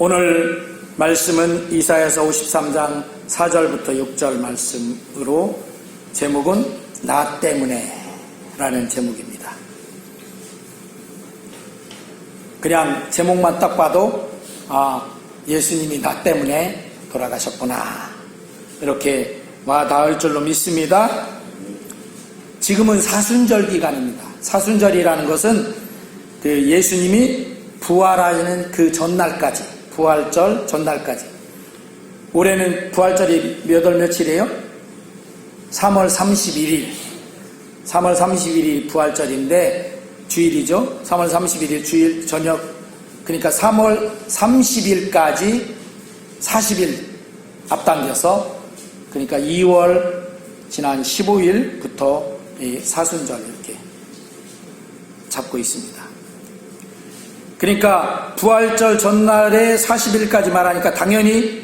오늘 말씀은 이사야서 53장 4절부터 6절 말씀으로 제목은 나 때문에 라는 제목입니다. 그냥 제목만 딱 봐도 예수님이 나 때문에 돌아가셨구나 이렇게 와 닿을 줄로 믿습니다. 지금은 사순절 기간입니다. 사순절이라는 것은 그 예수님이 부활하는 그 전날까지, 부활절 전날까지. 올해는 부활절이 몇 월 며칠이에요? 3월 31일. 3월 31일이 부활절인데 주일이죠. 3월 31일 주일 저녁, 그러니까 3월 30일까지 40일 앞당겨서, 그러니까 2월 지난 15일부터 사순절 이렇게 잡고 있습니다. 그러니까 부활절 전날에 40일까지 말하니까 당연히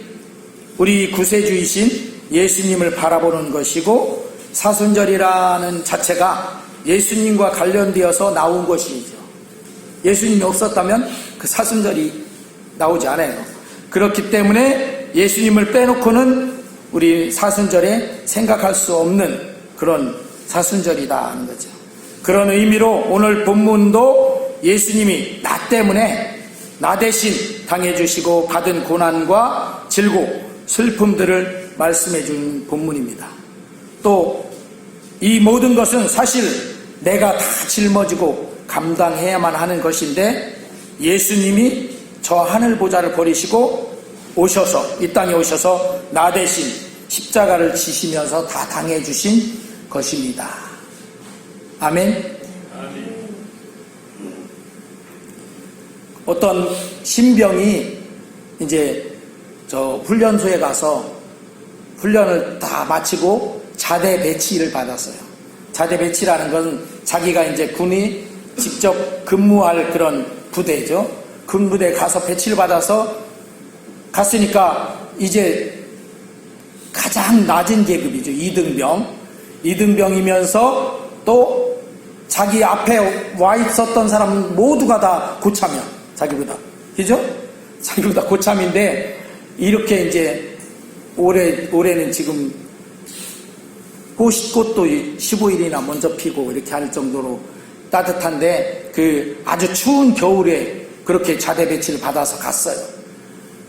우리 구세주이신 예수님을 바라보는 것이고, 사순절이라는 자체가 예수님과 관련되어서 나온 것이죠. 예수님이 없었다면 그 사순절이 나오지 않아요. 그렇기 때문에 예수님을 빼놓고는 우리 사순절에 생각할 수 없는 그런 사순절이다 하는 거죠. 그런 의미로 오늘 본문도 예수님이 나 때문에, 나 대신 당해주시고 받은 고난과 질고 슬픔들을 말씀해 준 본문입니다. 또 이 모든 것은 사실 내가 다 짊어지고 감당해야만 하는 것인데, 예수님이 저 하늘 보좌를 버리시고 오셔서, 이 땅에 오셔서 나 대신 십자가를 지시면서 다 당해주신 것입니다. 아멘. 어떤 신병이 이제 저 훈련소에 가서 훈련을 다 마치고 자대 배치를 받았어요. 자대 배치라는 건 자기가 이제 군이 직접 근무할 그런 부대죠. 군부대에 가서 배치를 받아서 갔으니까 이제 가장 낮은 계급이죠. 2등병이면서 또 자기 앞에 와 있었던 사람 모두가 다 고참이야. 자기보다. 그죠? 자기보다 고참인데, 이렇게 이제 올해는 지금 꽃도 15일이나 먼저 피고 이렇게 할 정도로 따뜻한데, 그 아주 추운 겨울에 그렇게 자대 배치를 받아서 갔어요.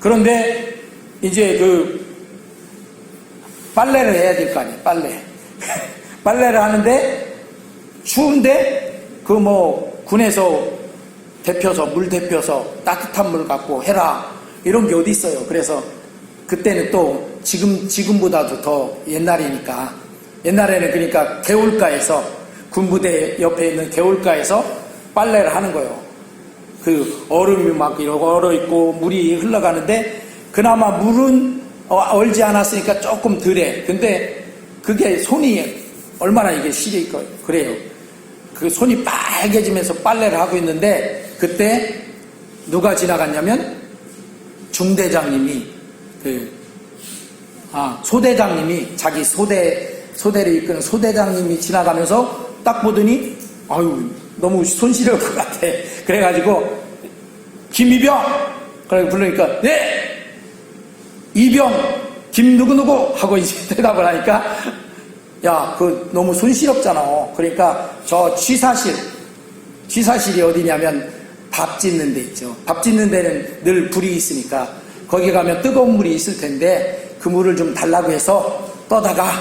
그런데 이제 그 빨래를 해야 될 거 아니에요. 빨래를 하는데 추운데 그 뭐 군에서 물 데펴서 따뜻한 물 갖고 해라 이런 게 어디 있어요. 그래서 그때는 또 지금보다도 더 옛날이니까, 옛날에는 그러니까 개울가에서, 군부대 옆에 있는 개울가에서 빨래를 하는 거예요. 그 얼음이 막 이러고 얼어 있고 물이 흘러가는데, 그나마 물은 얼지 않았으니까 조금 덜해. 근데 그게 손이 얼마나 이게 시리 있고 그래요. 그 손이 빨개지면서 빨래를 하고 있는데, 그때 누가 지나갔냐면 중대장님이, 소대장님이, 자기 소대를 이끄는 소대장님이 지나가면서 딱 보더니 아유 너무 손시려울 것 같아. 그래가지고 김이병 그래 부르니까 네 이병 김 누구누구 하고 이제 대답을 하니까, 야 그 너무 손시렵잖아. 그러니까 저 취사실이 어디냐면 밥 짓는 데 있죠. 밥 짓는 데는 늘 불이 있으니까 거기 가면 뜨거운 물이 있을 텐데 그 물을 좀 달라고 해서 떠다가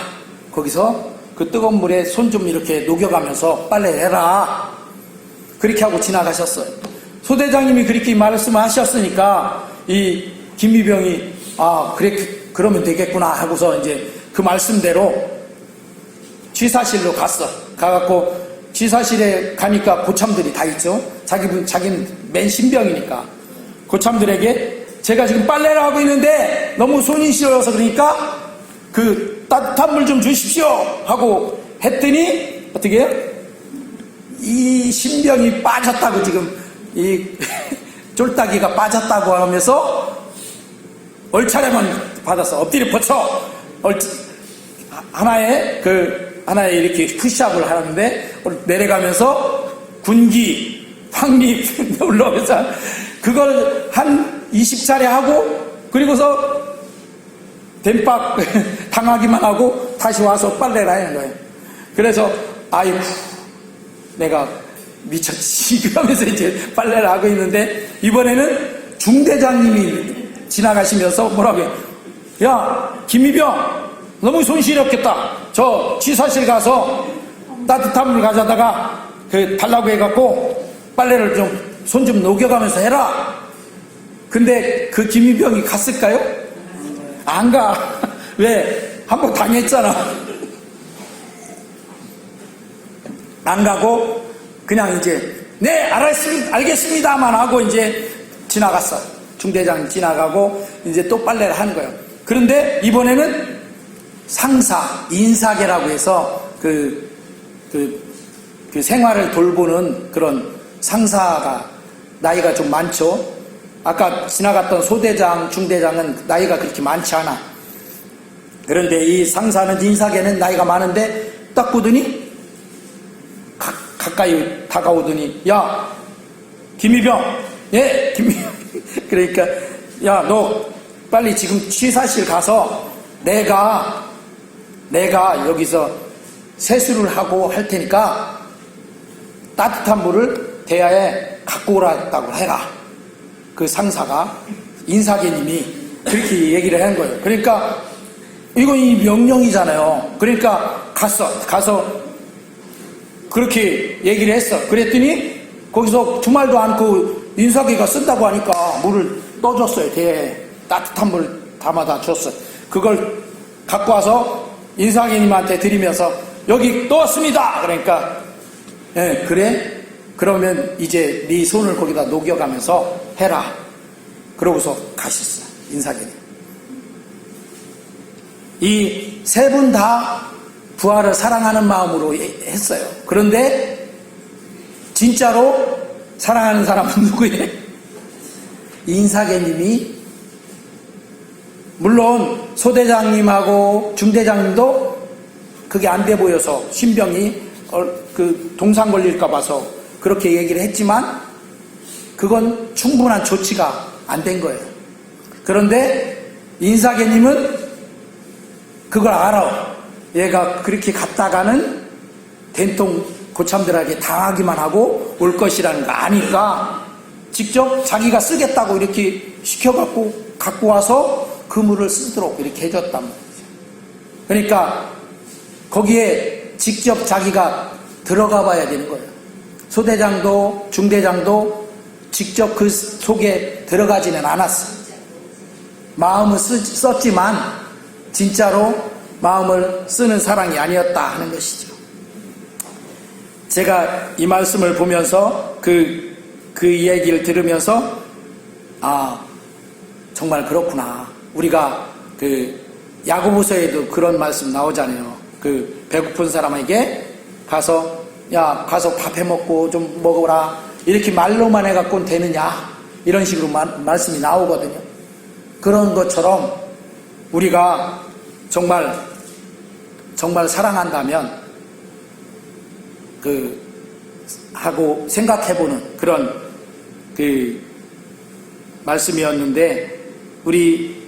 거기서 그 뜨거운 물에 손 좀 이렇게 녹여가면서 빨래를 해라 그렇게 하고 지나가셨어요. 소대장님이 그렇게 말씀하셨으니까 이 김미병이 그래 그러면 되겠구나 하고서 이제 그 말씀대로 취사실로 갔어. 가갖고 취사실에 가니까 고참들이 다 있죠. 자기는 맨 신병이니까 고참들에게 제가 지금 빨래를 하고 있는데 너무 손이 시려워서 그러니까 그 따뜻한 물 좀 주십시오 하고 했더니 어떻게 해요? 이 신병이 빠졌다고, 지금 이 쫄따기가 빠졌다고 하면서 얼차례만 받았어. 엎드려 뻗쳐 하나에 이렇게 푸시업을 하는데 내려가면서 군기, 황리 올라오면서 그걸 한 20차례 하고 그리고서 댐박 당하기만 하고 다시 와서 빨래를 하는 거예요. 그래서 아이고 내가 미쳤지 그러면서 이제 빨래를 하고 있는데 이번에는 중대장님이 지나가시면서 뭐라고 해요? 야 김미병 너무 손실이 없겠다. 저 취사실 가서 따뜻한 물 가져다가 달라고 해갖고 빨래를 좀 손 좀 녹여가면서 해라. 근데 그 김미병이 갔을까요? 안 가. 왜? 한번 당했잖아. 안 가고 그냥 이제 네 알겠습니다만 하고 이제 지나갔어. 중대장 지나가고 이제 또 빨래를 하는 거예요. 그런데 이번에는 상사 인사계라고 해서 그 생활을 돌보는 그런 상사가 나이가 좀 많죠. 아까 지나갔던 소대장, 중대장은 나이가 그렇게 많지 않아. 그런데 이 상사는 인사계는 나이가 많은데 딱 보더니 가까이 다가오더니 야 김미병 예 김미병 그러니까 야 너 빨리 지금 취사실 가서 내가 여기서 세수를 하고 할 테니까 따뜻한 물을 대야에 갖고 오라고 해라. 그 상사가 인사계님이 그렇게 얘기를 한 거예요. 그러니까 이건 이 명령이잖아요. 그러니까 가서 그렇게 얘기를 했어. 그랬더니 거기서 두말도 않고 인사계가 쓴다고 하니까 물을 떠줬어요. 대야에 따뜻한 물 담아다 줬어요. 그걸 갖고 와서 인사계님한테 드리면서 여기 떠왔습니다. 그러니까 예, 그래? 그러면 이제 네 손을 거기다 녹여가면서 해라. 그러고서 가셨어. 인사계님. 이 세 분 다 부하를 사랑하는 마음으로 했어요. 그런데 진짜로 사랑하는 사람은 누구예요? 인사계님이 물론 소대장님하고 중대장님도 그게 안 돼 보여서 신병이 그 동상 걸릴까 봐서 그렇게 얘기를 했지만 그건 충분한 조치가 안 된 거예요. 그런데 인사계님은 그걸 알아. 얘가 그렇게 갔다가는 된통 고참들에게 당하기만 하고 올 것이라는 거 아니까 직접 자기가 쓰겠다고 이렇게 시켜갖고 갖고 와서 그 물을 쓰도록 이렇게 해줬단 말이죠. 그러니까 거기에 직접 자기가 들어가 봐야 되는 거예요. 소대장도 중대장도 직접 그 속에 들어가지는 않았어요. 마음을 썼지만 진짜로 마음을 쓰는 사랑이 아니었다 하는 것이죠. 제가 이 말씀을 보면서 그 이야기를 들으면서 정말 그렇구나. 우리가 야고보서에도 그런 말씀 나오잖아요. 배고픈 사람에게 가서 가서 밥 해먹고 좀 먹어라. 이렇게 말로만 해갖고는 되느냐. 이런 식으로 말씀이 나오거든요. 그런 것처럼 우리가 정말 사랑한다면 하고 생각해보는 그런 말씀이었는데 우리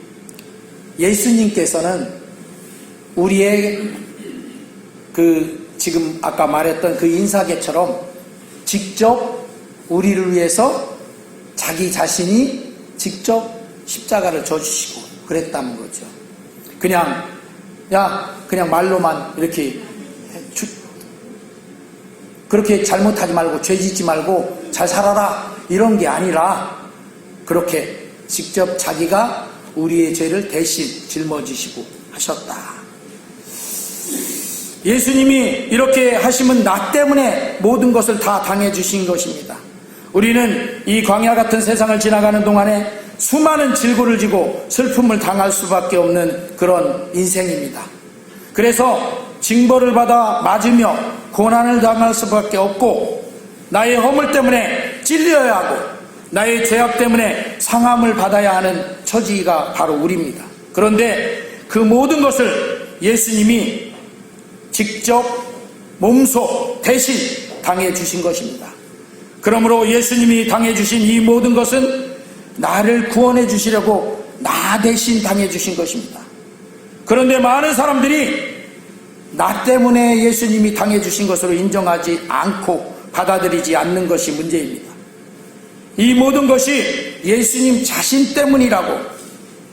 예수님께서는 우리의 지금 아까 말했던 그 인사계처럼 직접 우리를 위해서 자기 자신이 직접 십자가를 져주시고 그랬다는 거죠. 그냥 말로만 이렇게 그렇게 잘못하지 말고 죄 짓지 말고 잘 살아라 이런 게 아니라 그렇게 직접 자기가 우리의 죄를 대신 짊어지시고 하셨다. 예수님이 이렇게 하시면 나 때문에 모든 것을 다 당해주신 것입니다. 우리는 이 광야 같은 세상을 지나가는 동안에 수많은 질고를 지고 슬픔을 당할 수밖에 없는 그런 인생입니다. 그래서 징벌을 받아 맞으며 고난을 당할 수밖에 없고 나의 허물 때문에 찔려야 하고 나의 죄악 때문에 상함을 받아야 하는 처지가 바로 우리입니다. 그런데 그 모든 것을 예수님이 직접 몸소 대신 당해 주신 것입니다. 그러므로 예수님이 당해 주신 이 모든 것은 나를 구원해 주시려고 나 대신 당해 주신 것입니다. 그런데 많은 사람들이 나 때문에 예수님이 당해 주신 것으로 인정하지 않고 받아들이지 않는 것이 문제입니다. 이 모든 것이 예수님 자신 때문이라고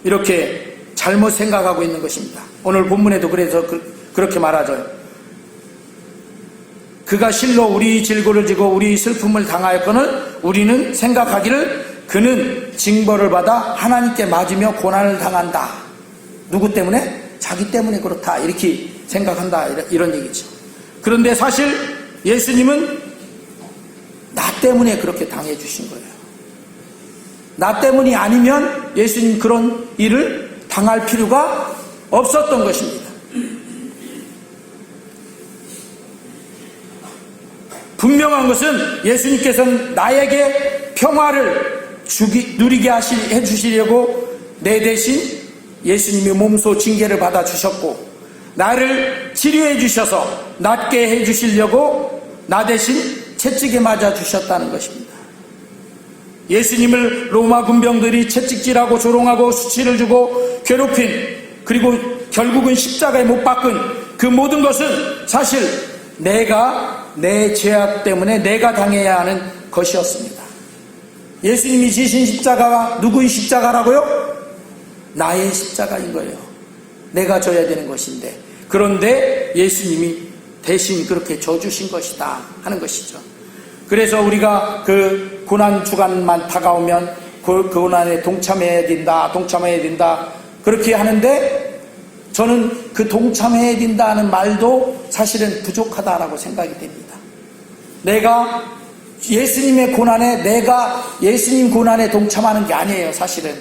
이렇게 잘못 생각하고 있는 것입니다. 오늘 본문에도 그래서 그렇게 말하죠. 그가 실로 우리 질고를 지고 우리 슬픔을 당하였거늘 우리는 생각하기를 그는 징벌을 받아 하나님께 맞으며 고난을 당한다. 누구 때문에? 자기 때문에 그렇다. 이렇게 생각한다. 이런 얘기죠. 그런데 사실 예수님은 나 때문에 그렇게 당해 주신 거예요. 나 때문이 아니면 예수님 그런 일을 당할 필요가 없었던 것입니다. 분명한 것은 예수님께서는 나에게 평화를 누리게 해주시려고 내 대신 예수님의 몸소 징계를 받아 주셨고 나를 치료해 주셔서 낫게 해주시려고 나 대신 채찍에 맞아 주셨다는 것입니다. 예수님을 로마 군병들이 채찍질하고 조롱하고 수치를 주고 괴롭힌, 그리고 결국은 십자가에 못 박은 그 모든 것은 사실 내 죄악 때문에 내가 당해야 하는 것이었습니다. 예수님이 지신 십자가가 누구의 십자가라고요? 나의 십자가인 거예요. 내가 져야 되는 것인데, 그런데 예수님이 대신 그렇게 져주신 것이다 하는 것이죠. 그래서 우리가 그 고난 주간만 다가오면 그 고난에 동참해야 된다 그렇게 하는데, 저는 그 동참해야 된다는 말도 사실은 부족하다라고 생각이 됩니다. 내가 예수님의 고난에, 내가 예수님 고난에 동참하는 게 아니에요. 사실은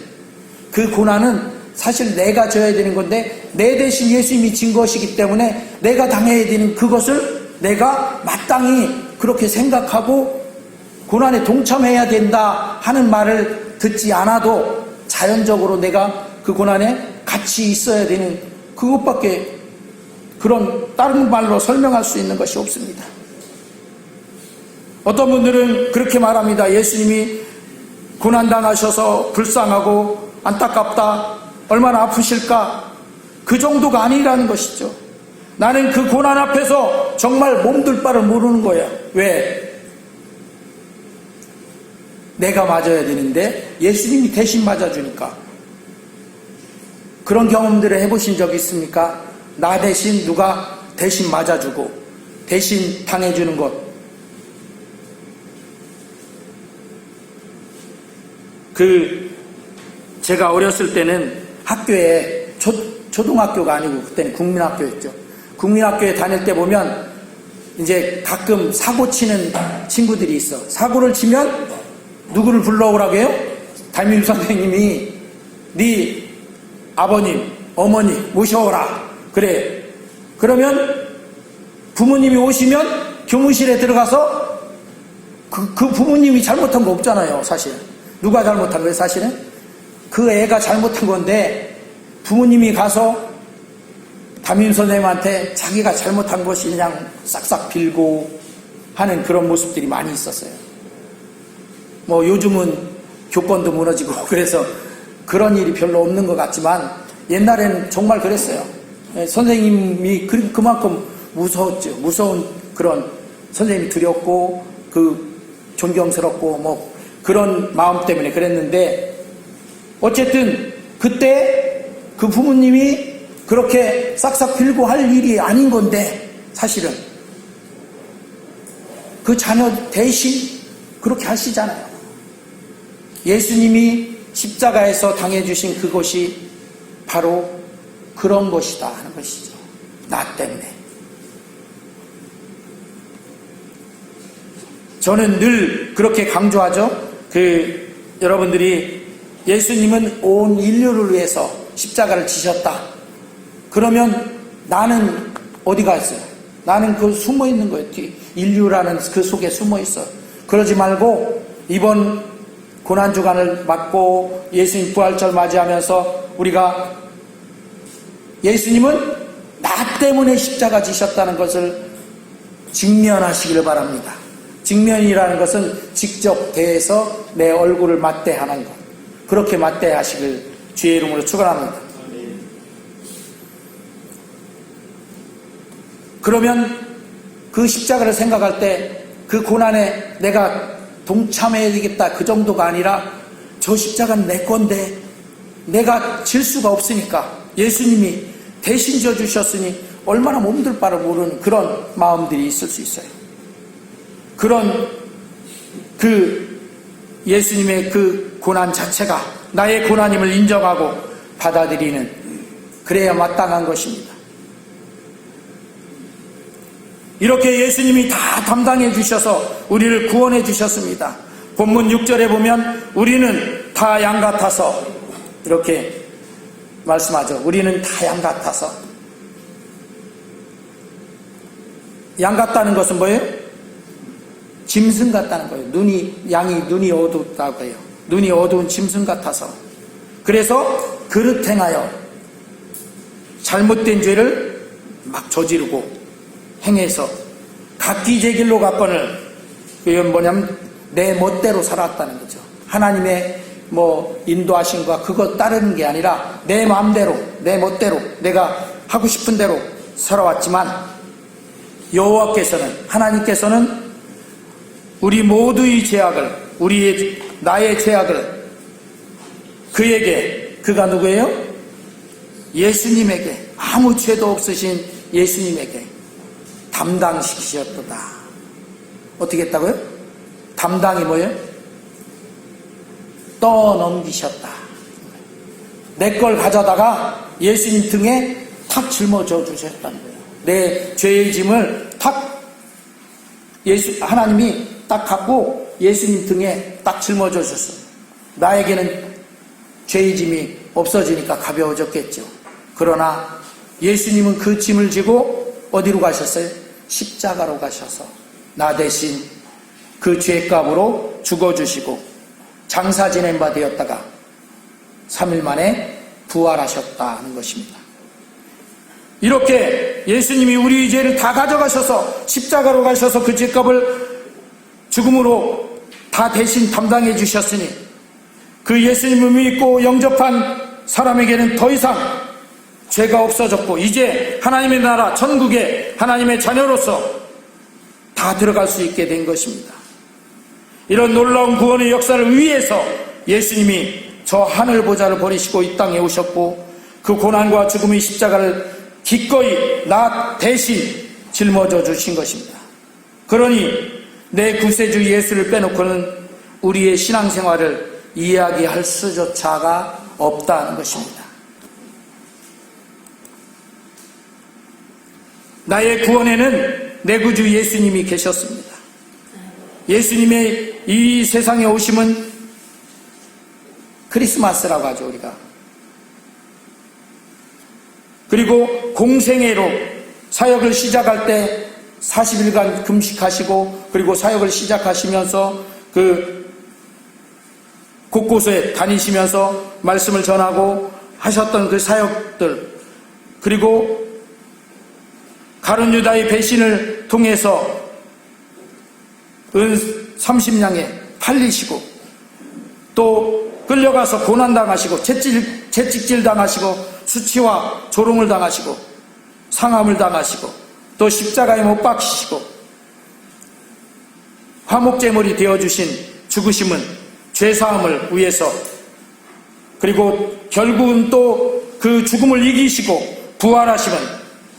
그 고난은 사실 내가 져야 되는 건데, 내 대신 예수님이 진 것이기 때문에 내가 당해야 되는 그것을 내가 마땅히 그렇게 생각하고 고난에 동참해야 된다 하는 말을 듣지 않아도 자연적으로 내가 그 고난에 같이 있어야 되는 그것밖에, 그런 다른 말로 설명할 수 있는 것이 없습니다. 어떤 분들은 그렇게 말합니다. 예수님이 고난당하셔서 불쌍하고 안타깝다, 얼마나 아프실까, 그 정도가 아니라는 것이죠. 나는 그 고난 앞에서 정말 몸둘 바를 모르는 거예요. 왜? 내가 맞아야 되는데 예수님이 대신 맞아주니까. 그런 경험들을 해보신 적 있습니까? 나 대신 누가 대신 맞아주고 대신 당해주는 것. 제가 어렸을 때는 학교에 초등학교가 아니고 그때는 국민학교였죠. 국민학교에 다닐 때 보면 이제 가끔 사고 치는 친구들이 있어. 사고를 치면 누구를 불러오라고 해요? 담임 선생님이 네 아버님, 어머니 모셔오라. 그래. 그러면 부모님이 오시면 교무실에 들어가서 그 부모님이 잘못한 거 없잖아요. 사실 누가 잘못한 거예요? 사실은 그 애가 잘못한 건데, 부모님이 가서 담임 선생님한테 자기가 잘못한 것이 그냥 싹싹 빌고 하는 그런 모습들이 많이 있었어요. 뭐 요즘은 교권도 무너지고 그래서 그런 일이 별로 없는 것 같지만, 옛날에는 정말 그랬어요. 선생님이 그만큼 무서웠죠. 무서운 그런 선생님이 두렵고 존경스럽고 뭐 그런 마음 때문에 그랬는데, 어쨌든 그때 그 부모님이 그렇게 싹싹 빌고 할 일이 아닌 건데, 사실은 그 자녀 대신 그렇게 하시잖아요. 예수님이 십자가에서 당해주신 그것이 바로 그런 것이다 하는 것이죠. 나 때문에. 저는 늘 그렇게 강조하죠. 여러분들이 예수님은 온 인류를 위해서 십자가를 지셨다. 그러면 나는 어디가 있어요? 나는 숨어 있는 거예요. 인류라는 그 속에 숨어 있어. 그러지 말고 이번 고난주간을 맞고 예수님 부활절 맞이하면서 우리가 예수님은 나 때문에 십자가 지셨다는 것을 직면하시기를 바랍니다. 직면이라는 것은 직접 대해서 내 얼굴을 맞대하는 것. 그렇게 맞대하시길 주의 이름으로 축원합니다. 그러면 그 십자가를 생각할 때 그 고난에 내가 동참해야 되겠다 그 정도가 아니라 저 십자가는 내 건데 내가 질 수가 없으니까 예수님이 대신 져주셨으니 얼마나 몸둘 바를 모르는 그런 마음들이 있을 수 있어요. 그런 그 예수님의 그 고난 자체가 나의 고난임을 인정하고 받아들이는, 그래야 마땅한 것입니다. 이렇게 예수님이 다 담당해 주셔서 우리를 구원해 주셨습니다. 본문 6절에 보면 우리는 다 양 같아서, 이렇게 말씀하죠. 우리는 다 양 같아서. 양 같다는 것은 뭐예요? 짐승 같다는 거예요. 양이 눈이 어둡다고 해요. 눈이 어두운 짐승 같아서. 그래서 그릇 행하여 잘못된 죄를 막 저지르고 행해서 각기 제 길로 갔거늘, 그건 뭐냐면 내 멋대로 살았다는 거죠. 하나님의 인도하신 거 그거 따르는 게 아니라 내 마음대로 내 멋대로 내가 하고 싶은 대로 살아왔지만, 여호와께서는, 하나님께서는 우리 모두의 죄악을, 나의 죄악을 그에게, 그가 누구예요? 예수님에게, 아무 죄도 없으신 예수님에게 담당시키셨도다. 어떻게 했다고요? 담당이 뭐예요? 떠넘기셨다. 내 걸 가져다가 예수님 등에 탁 짊어져 주셨다는 거예요. 내 죄의 짐을 탁 하나님이 딱 갖고 예수님 등에 딱 짊어져 주셨어요. 나에게는 죄의 짐이 없어지니까 가벼워졌겠죠. 그러나 예수님은 그 짐을 지고 어디로 가셨어요? 십자가로 가셔서 나 대신 그 죄값으로 죽어주시고 장사 지낸 바 되었다가 3일 만에 부활하셨다는 것입니다. 이렇게 예수님이 우리의 죄를 다 가져가셔서 십자가로 가셔서 그 죄값을 죽음으로 다 대신 담당해 주셨으니, 그 예수님을 믿고 영접한 사람에게는 더 이상 죄가 없어졌고 이제 하나님의 나라 천국에 하나님의 자녀로서 다 들어갈 수 있게 된 것입니다. 이런 놀라운 구원의 역사를 위해서 예수님이 저 하늘 보좌를 버리시고 이 땅에 오셨고, 그 고난과 죽음의 십자가를 기꺼이 나 대신 짊어져 주신 것입니다. 그러니 내 구세주 예수를 빼놓고는 우리의 신앙생활을 이야기할 수조차가 없다는 것입니다. 나의 구원에는 내 구주 예수님이 계셨습니다. 예수님의 이 세상에 오심은 크리스마스라고 하죠, 우리가. 그리고 공생애로 사역을 시작할 때 40일간 금식하시고, 그리고 사역을 시작하시면서 그 곳곳에 다니시면서 말씀을 전하고 하셨던 그 사역들, 그리고 가룟 유다의 배신을 통해서 은 30냥에 팔리시고, 또 끌려가서 고난당하시고 채찍질 당하시고 수치와 조롱을 당하시고 상함을 당하시고 또 십자가에 못 박히시고 화목제물이 되어주신 죽으심은 죄사함을 위해서, 그리고 결국은 또 그 죽음을 이기시고 부활하심은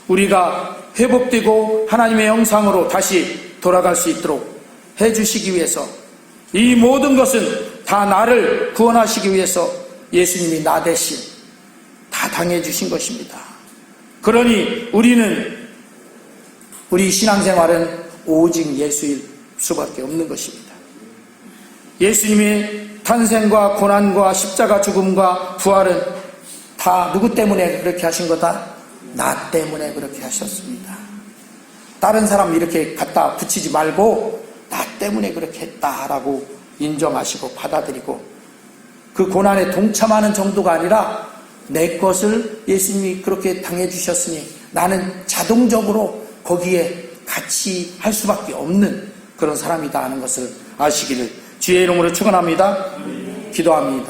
우리가 회복되고 하나님의 형상으로 다시 돌아갈 수 있도록 해주시기 위해서, 이 모든 것은 다 나를 구원하시기 위해서 예수님이 나 대신 다 당해주신 것입니다. 그러니 우리 신앙생활은 오직 예수일 수밖에 없는 것입니다. 예수님의 탄생과 고난과 십자가 죽음과 부활은 다 누구 때문에 그렇게 하신 거다? 나 때문에 그렇게 하셨습니다. 다른 사람 이렇게 갖다 붙이지 말고 나 때문에 그렇게 했다라고 인정하시고 받아들이고, 그 고난에 동참하는 정도가 아니라 내 것을 예수님이 그렇게 당해주셨으니 나는 자동적으로 거기에 같이 할 수밖에 없는 그런 사람이다 하는 것을 아시기를 주의 이름으로 축원합니다. 기도합니다.